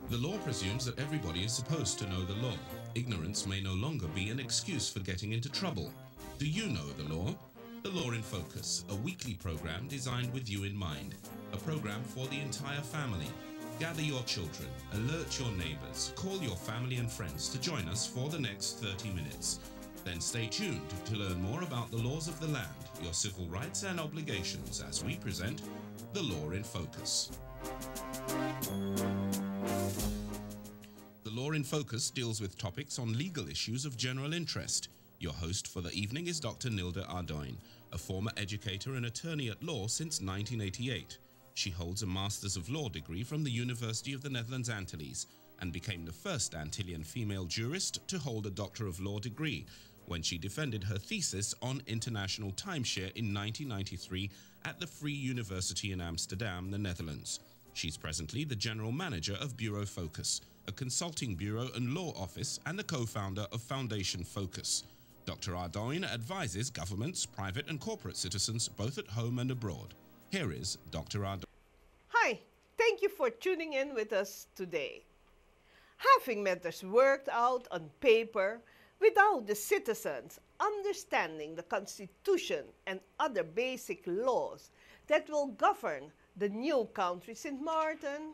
The law presumes that everybody is supposed to know the law. Ignorance may no longer be an excuse for getting into trouble. Do you know the law? The Law in Focus, a weekly program designed with you in mind. A program for the entire family. Gather your children, alert your neighbors, call your family and friends to join us for the next 30 minutes. Then stay tuned to learn more about the laws of the land, your civil rights and obligations as we present The Law in Focus. The Law in Focus deals with topics on legal issues of general interest. Your host for the evening is Dr. Nilda Arduin, a former educator and attorney at law since 1988. She holds a Masters of Law degree from the University of the Netherlands Antilles and became the first Antillean female jurist to hold a Doctor of Law degree when she defended her thesis on international timeshare in 1993 at the Free University in Amsterdam, the Netherlands. She's presently the General Manager of Bureau Focus, a consulting bureau and law office, and the co-founder of Foundation Focus. Dr. Arduin advises governments, private and corporate citizens, both at home and abroad. Here is Dr. Arduin. Hi, thank you for tuning in with us today. Having matters worked out on paper without the citizens understanding the Constitution and other basic laws that will govern the new country St. Martin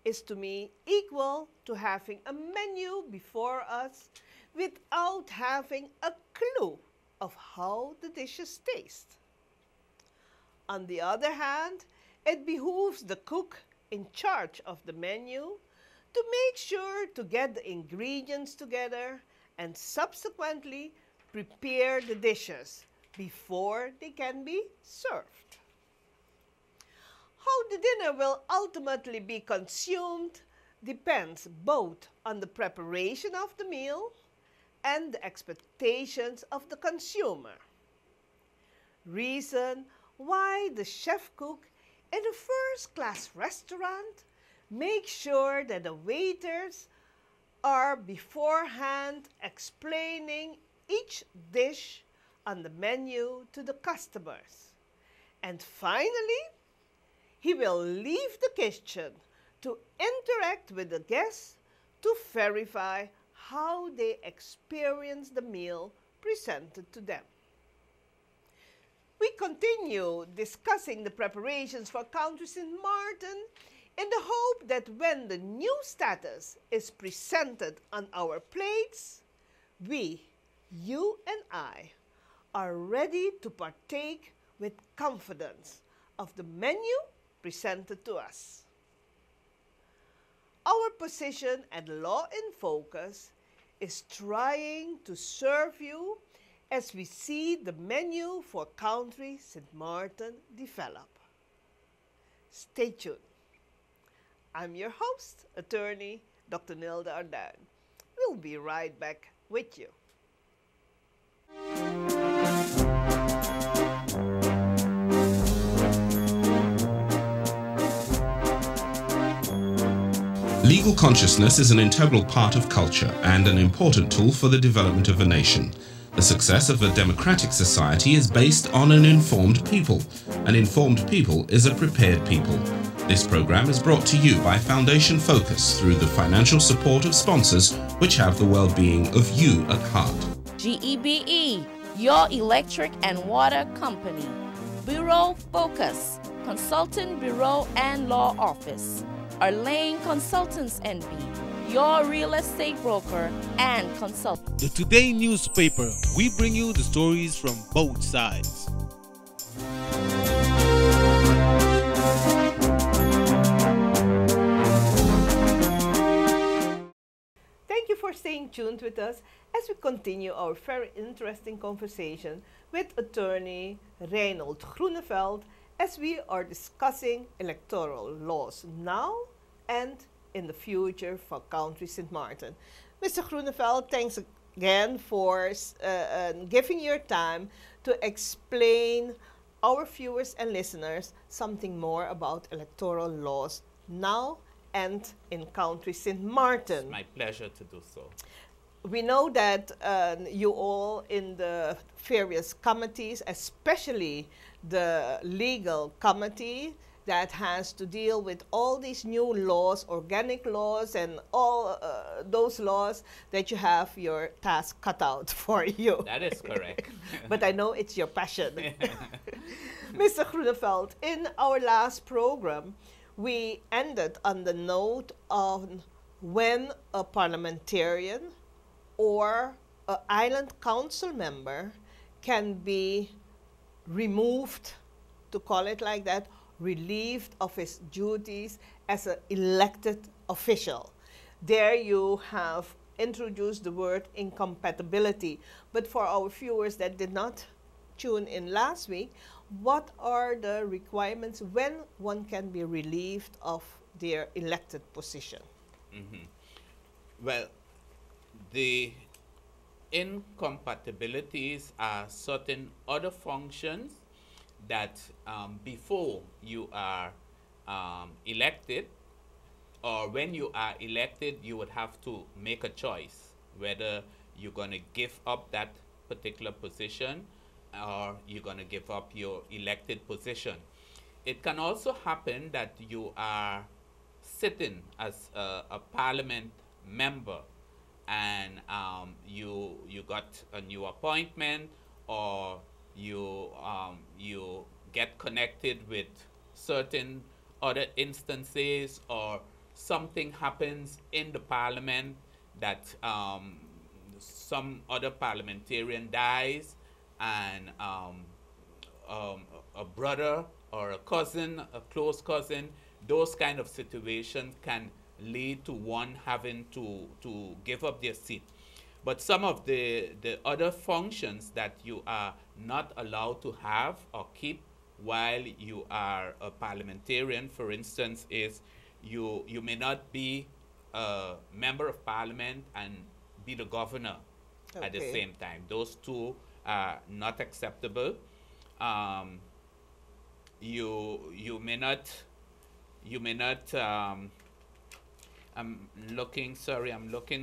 is to me equal to having a menu before us without having a clue of how the dishes taste. On the other hand, it behooves the cook in charge of the menu to make sure to get the ingredients together and subsequently prepare the dishes before they can be served. How the dinner will ultimately be consumed depends both on the preparation of the meal and the expectations of the consumer. Reason why the chef cook in a first-class restaurant makes sure that the waiters are beforehand explaining each dish on the menu to the customers. And finally, he will leave the kitchen to interact with the guests to verify how they experience the meal presented to them. We continue discussing the preparations for Country St. Martin in the hope that when the new status is presented on our plates, we, you and I, are ready to partake with confidence of the menu presented to us. Our position at Law in Focus is trying to serve you as we see the menu for Country St. Martin develop. Stay tuned. I'm your host, attorney Dr. Nilda Arduin. We'll be right back with you. Legal consciousness is an integral part of culture and an important tool for the development of a nation. The success of a democratic society is based on an informed people. An informed people is a prepared people. This program is brought to you by Foundation Focus through the financial support of sponsors which have the well-being of you at heart. GEBE, your electric and water company. Bureau Focus, Consultant Bureau and Law Office. Arlane Consultants NB, your real estate broker and consultant. The Today newspaper, we bring you the stories from both sides. Thank you for staying tuned with us as we continue our very interesting conversation with attorney Reynold Groeneveldt as we are discussing electoral laws now and in the future for Country St. Martin. Mr. Groeneveldt, thanks again for giving your time to explain our viewers and listeners something more about electoral laws now and in Country St. Martin. It's my pleasure to do so. We know that you all in the various committees, especially the legal committee, that has to deal with all these new laws, organic laws, and all those laws that you have your task cut out for you. That is correct. But I know it's your passion. Mr. Groeneveldt, in our last program, we ended on the note on when a parliamentarian or an island council member can be removed, to call it like that, relieved of his duties as an elected official. There you have introduced the word incompatibility. But for our viewers that did not tune in last week, what are the requirements when one can be relieved of their elected position? Well, the incompatibilities are certain other functions that before you are elected, or when you are elected, you would have to make a choice whether you're going to give up that particular position or you're going to give up your elected position. It can also happen that you are sitting as a parliament member and you got a new appointment, or you get connected with certain other instances, or something happens in the parliament that some other parliamentarian dies, and a brother or a cousin, a close cousin, those kind of situations can lead to one having to give up their seat. But some of the other functions that you are not allowed to have or keep while you are a parliamentarian, for instance, is you may not be a member of parliament and be the governor at the same time. Those two are not acceptable. You may not. I'm looking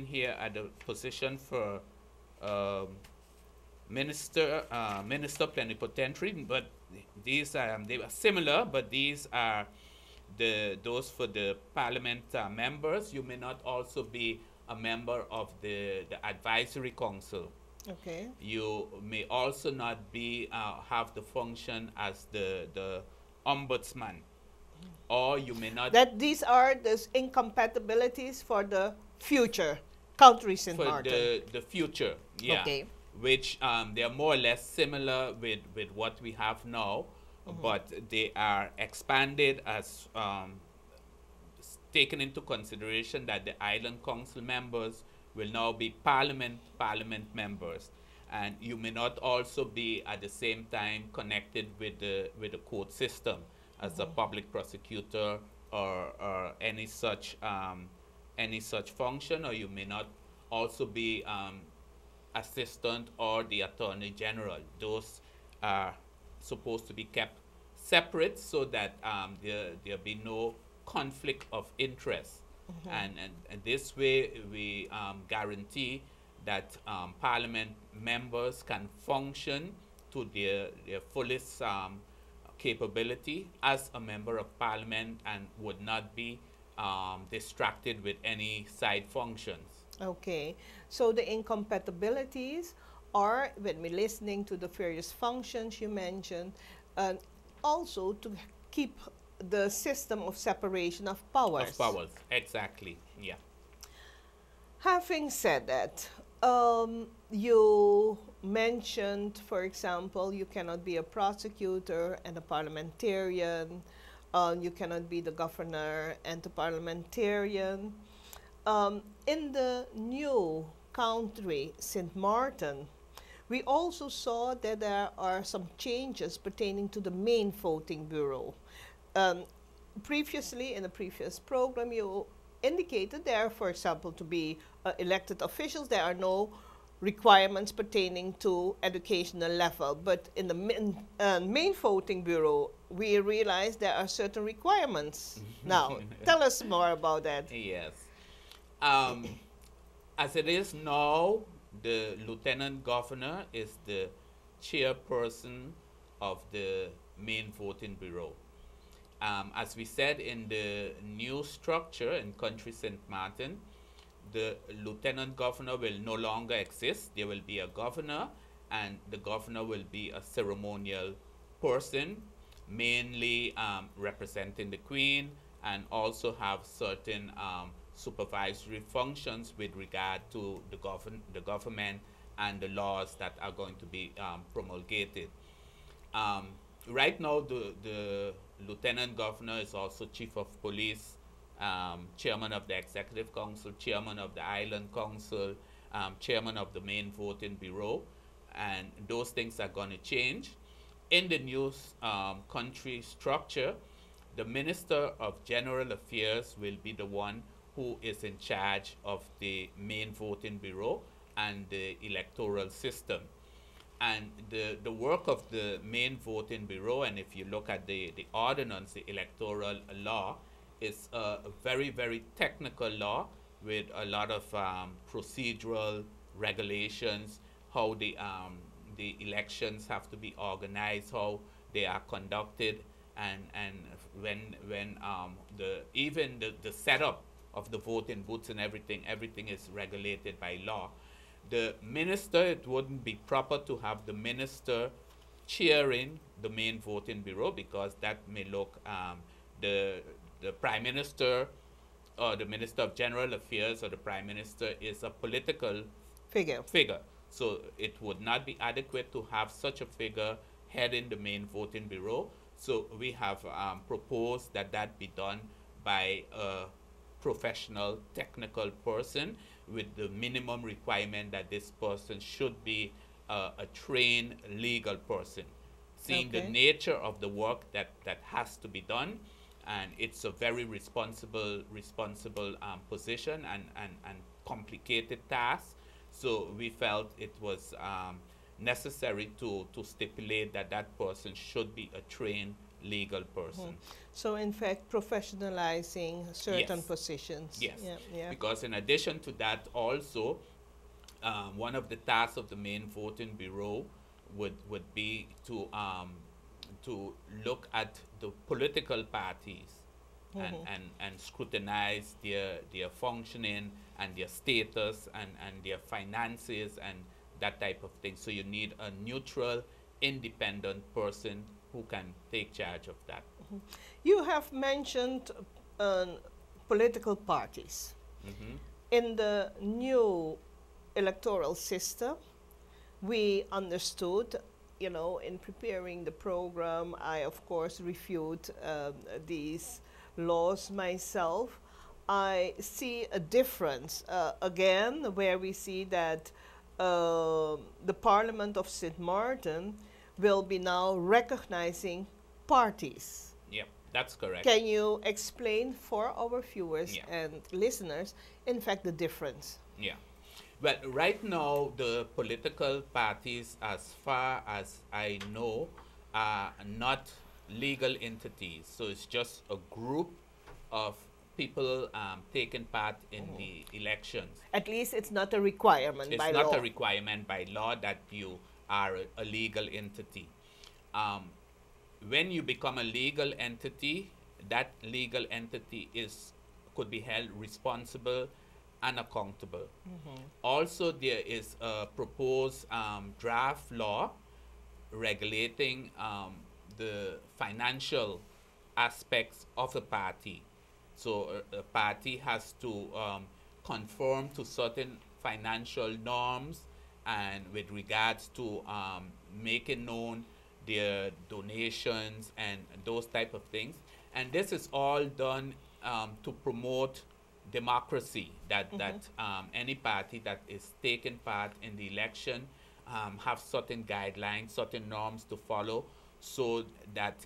here at the position for minister plenipotentiary, but these they are similar, but these are those for the parliament members. You may not also be a member of the advisory council. Okay. You may also not be have the function as the ombudsman, or you may not. That these are the incompatibilities for the future country St. For Martin. the future, yeah. Okay. Which they are more or less similar with what we have now, but they are expanded as taken into consideration that the island council members will now be parliament members, and you may not also be at the same time connected with the court system as a public prosecutor or any such function, or you may not also be assistant or the attorney general. Those are supposed to be kept separate so that there be no conflict of interest. And this way we guarantee that parliament members can function to their fullest capability as a member of parliament and would not be distracted with any side functions. Okay, so the incompatibilities are when we're listening to the various functions you mentioned, and also to keep the system of separation of powers. Of powers, exactly, yeah. Having said that, you mentioned, for example, you cannot be a prosecutor and a parliamentarian. You cannot be the governor and the parliamentarian. In the new country, St. Martin, we also saw that there are some changes pertaining to the main voting bureau. Previously, in the previous program, you indicated there, for example, to be elected officials, there are no requirements pertaining to educational level. But in the main voting bureau, we realize there are certain requirements. Now, tell us more about that. Yes. As it is now, the lieutenant governor is the chairperson of the main voting bureau. As we said, in the new structure in Country St. Martin, the lieutenant governor will no longer exist. There will be a governor, and the governor will be a ceremonial person, mainly representing the Queen, and also have certain supervisory functions with regard to the government and the laws that are going to be promulgated. Right now, the lieutenant governor is also chief of police, chairman of the executive council, chairman of the island council, chairman of the main voting bureau, and those things are going to change. In the new country structure, the Minister of General Affairs will be the one who is in charge of the main voting bureau and the electoral system. And the work of the main voting bureau, and if you look at the ordinance, the electoral law, is a very, very technical law with a lot of procedural regulations, how the elections have to be organized, how they are conducted, and when even the setup of the voting booths and everything is regulated by law. The minister, it wouldn't be proper to have the minister chairing the main voting bureau, because that may look, the prime minister or the minister of general affairs or the prime minister is a political figure. So it would not be adequate to have such a figure heading the main voting bureau. So we have proposed that that be done by a professional technical person, with the minimum requirement that this person should be a trained legal person, seeing the nature of the work that has to be done. And it's a very responsible position and complicated task. So we felt it was necessary to stipulate that that person should be a trained legal person. So in fact, professionalizing certain positions. Yes, because in addition to that also, one of the tasks of the main voting bureau would be to look at the political parties and scrutinize their functioning and their status and their finances and that type of thing. So you need a neutral, independent person who can take charge of that. You have mentioned political parties. In the new electoral system, we understood, you know, in preparing the program, I of course reviewed these laws myself. I see a difference again, where we see that the Parliament of St. Martin will be now recognizing parties. Yep, that's correct. Can you explain for our viewers and listeners, in fact, the difference? Yeah. Well, right now, the political parties, as far as I know, are not legal entities. So it's just a group of people taking part in the elections. At least it's not a requirement by law. It's not a requirement by law that you are a legal entity. When you become a legal entity, that legal entity could be held responsible and accountable. Also, there is a proposed draft law regulating the financial aspects of a party. So a party has to conform to certain financial norms, and with regards to making known their donations and those type of things. And this is all done to promote democracy, that any party that is taking part in the election have certain guidelines, certain norms to follow, so that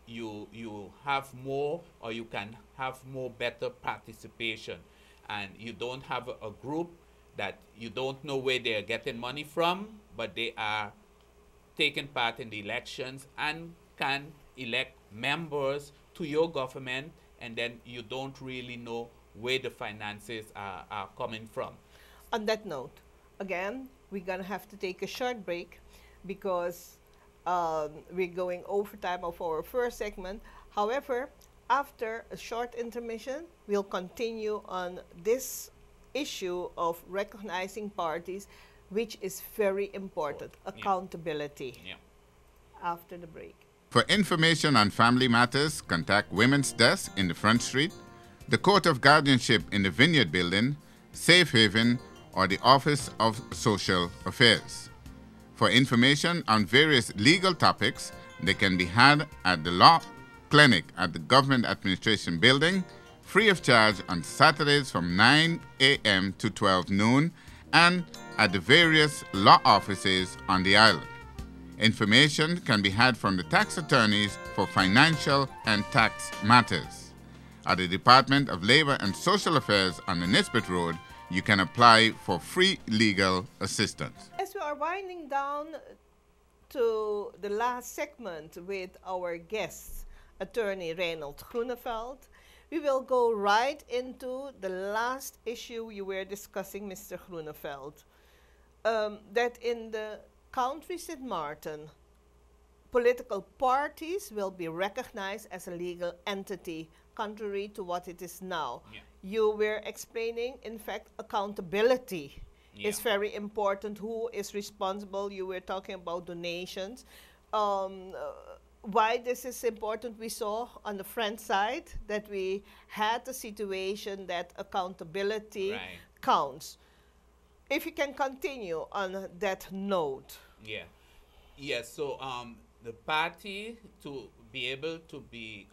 you have more, or you can have more better participation, and you don't have a group that you don't know where they're getting money from, but they are taking part in the elections and can elect members to your government, and then you don't really know where the finances are coming from. On that note, again, we're going to have to take a short break because we're going over time of our first segment. However, after a short intermission, we'll continue on this issue of recognizing parties, which is very important, accountability. Yeah. After the break. For information on family matters, contact Women's Desk in the Front Street, the Court of Guardianship in the Vineyard Building, Safe Haven, or the Office of Social Affairs. For information on various legal topics, they can be had at the Law Clinic at the Government Administration Building, free of charge on Saturdays from 9 a.m. to 12 noon, and at the various law offices on the island. Information can be had from the tax attorneys for financial and tax matters. At the Department of Labor and Social Affairs on the Nisbet Road, you can apply for free legal assistance. As we are winding down to the last segment with our guest, attorney Reynold Groeneveldt, we will go right into the last issue you were discussing, Mr. Groeneveldt, that in the country St. Martin, political parties will be recognized as a legal entity, contrary to what it is now. Yeah. You were explaining, in fact, accountability is very important. Who is responsible? You were talking about donations. Why this is important, we saw on the French side that we had a situation that accountability counts. If you can continue on that note. Yeah. Yeah, so the party, to be able to be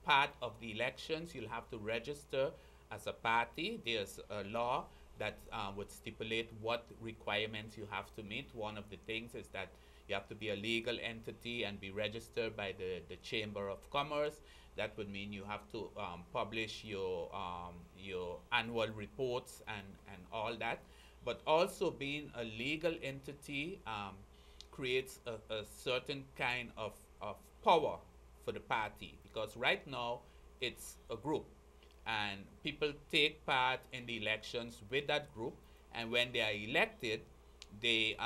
part of the elections, you'll have to register as a party. There's a law that would stipulate what requirements you have to meet. One of the things is that you have to be a legal entity and be registered by the Chamber of Commerce. That would mean you have to publish your annual reports and all that. But also being a legal entity creates a certain kind of power for the party, because right now it's a group and people take part in the elections with that group, and when they are elected, they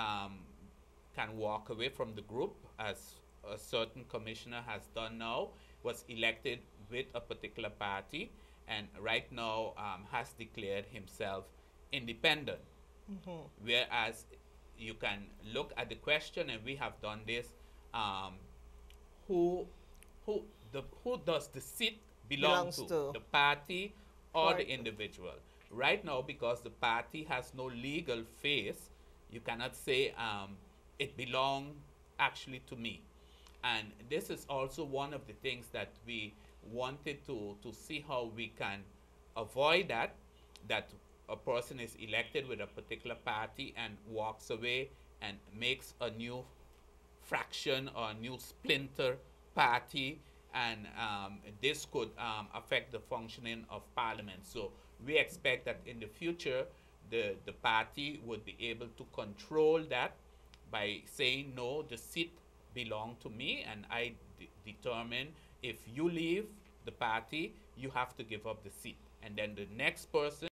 can walk away from the group, as a certain commissioner has done now, was elected with a particular party, and right now has declared himself independent. Whereas you can look at the question, and we have done this, who does the seat belong to? The party or the individual? Right now, because the party has no legal face, you cannot say it belongs actually to me. And this is also one of the things that we wanted to see how we can avoid that a person is elected with a particular party and walks away and makes a new fraction or a new splinter party, and this could affect the functioning of Parliament. So we expect that in the future the party would be able to control that by saying, no, the seat belongs to me, and I determine if you leave the party, you have to give up the seat. And then the next person